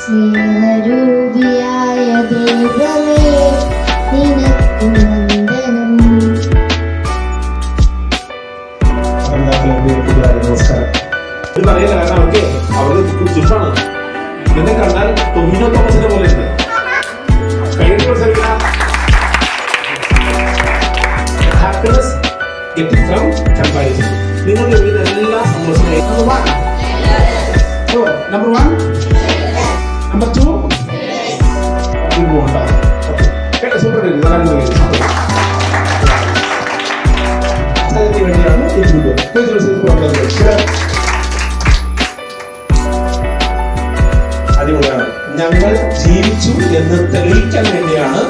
സ്നേഹരൂപിയായ ദൈവമേ നിനക്കു വന്ദനം. നമസ്കാരം. പറയില്ല, കാരണം അവർക്ക് ചുറ്റാണ്. നിന്നെ കണ്ടാൽ ടൊമിനോ തോമസിനെ പോലെ ഉണ്ട്. Happiness getting from comparison. നിങ്ങൾ എല്ലാ സന്തോഷവും നമ്പർ 1 നമ്പർ 2 സൂപ്പർ വേണ്ടിയാണ് അടിപൊളിയാണ്. ഞങ്ങൾ ജീവിച്ചു എന്ന് തെളിയിക്കാൻ വേണ്ടിയാണ്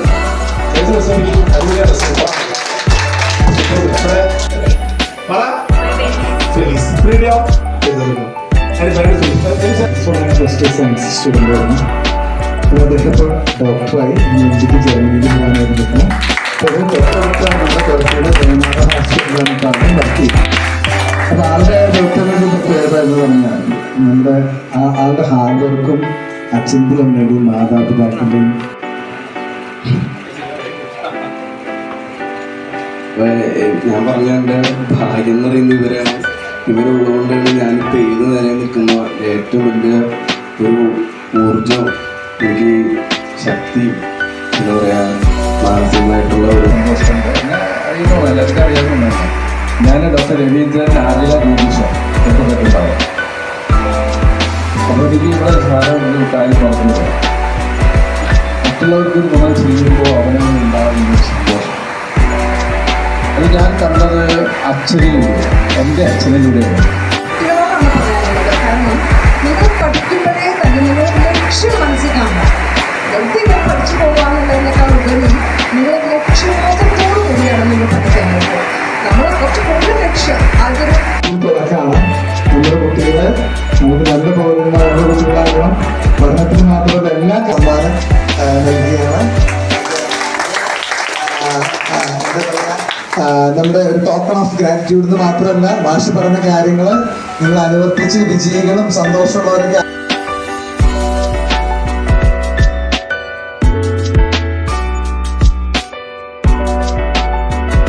ഡോക്ടറായി ഇന്ത്യക്ക് ജർമ്മനിയിൽ പോകാനായിരുന്നു. അപ്പൊ ആളുടെ ഡോക്ടറിന്റെ പേരായിരുന്നു പറഞ്ഞാൽ നമ്മുടെ ആളുടെ ഹാർഡ് വർക്കും അച്ഛൻ്റെ അമ്മയുടെയും മാതാപിതാക്കളുടെയും. ഞാൻ പറഞ്ഞ എൻ്റെ ഭാഗ്യം എന്ന് പറയുന്ന ഇവരാണ്. ഇവരുള്ളതുകൊണ്ടാണ് ഞാനിപ്പോൾ ഏത് നേരം നിൽക്കുന്ന ഏറ്റവും വലിയ ഒരു ഊർജം, എനിക്ക് ശക്തി, എന്താ പറയുക, മാനസികമായിട്ടുള്ള ഒരു അറിയുമോ, എല്ലാവർക്കും അറിയാവുന്നതാണ്. ഞാൻ ഡോക്ടർ രവീന്ദ്രൻ ആദില ജ്യോതിഷം കേട്ടിട്ടുണ്ടാവും. അപ്പോൾ എനിക്ക് ഇവിടെ സാധാരണ ഒരു കാര്യം പറഞ്ഞത്, മറ്റുള്ളവർക്ക് ഗുണം ചെയ്യുമ്പോൾ അവനും ഉണ്ടാകുന്ന സന്തോഷം. അത് ഞാൻ കണ്ടത് അച്ഛനിലൂടെ, എൻ്റെ അച്ഛനിലൂടെയാണ്. കാരണം നിങ്ങൾ പഠിക്കുമ്പോഴേ തന്നെ നിങ്ങളുടെ ലക്ഷ്യം മനസ്സിൽ കാണണം. എന്തെങ്കിലും പഠിച്ചു പോകാമെന്നുള്ളതിനേക്കാൾ ഉപരി നിങ്ങളുടെ ലക്ഷ്യബോധത്തോടു കൂടിയാണ് നിങ്ങൾ പഠിക്കേണ്ടത്. നമ്മൾ കുറച്ച് കൂടുതൽ ലക്ഷ്യം അതൊരു തുടക്കമാണ്. നമ്മുടെ കുട്ടികളെ നമുക്ക് നല്ല പൗരന്മാരുടെ കുട്ടികളാകണം. പഠനത്തിന് മാത്രമല്ല എല്ലാ സമ്മാനം നൽകിയാണ്. നമ്മുടെ ഒരു ടോക്കൺ ഓഫ് ഗ്രാറ്റിറ്റ്യൂഡ് എന്ന് മാത്രമല്ല, മാഷ് പറഞ്ഞ കാര്യങ്ങൾ നിങ്ങൾ അനുവർത്തിച്ച് വിജയികളും സന്തോഷമുള്ളവരൊക്കെ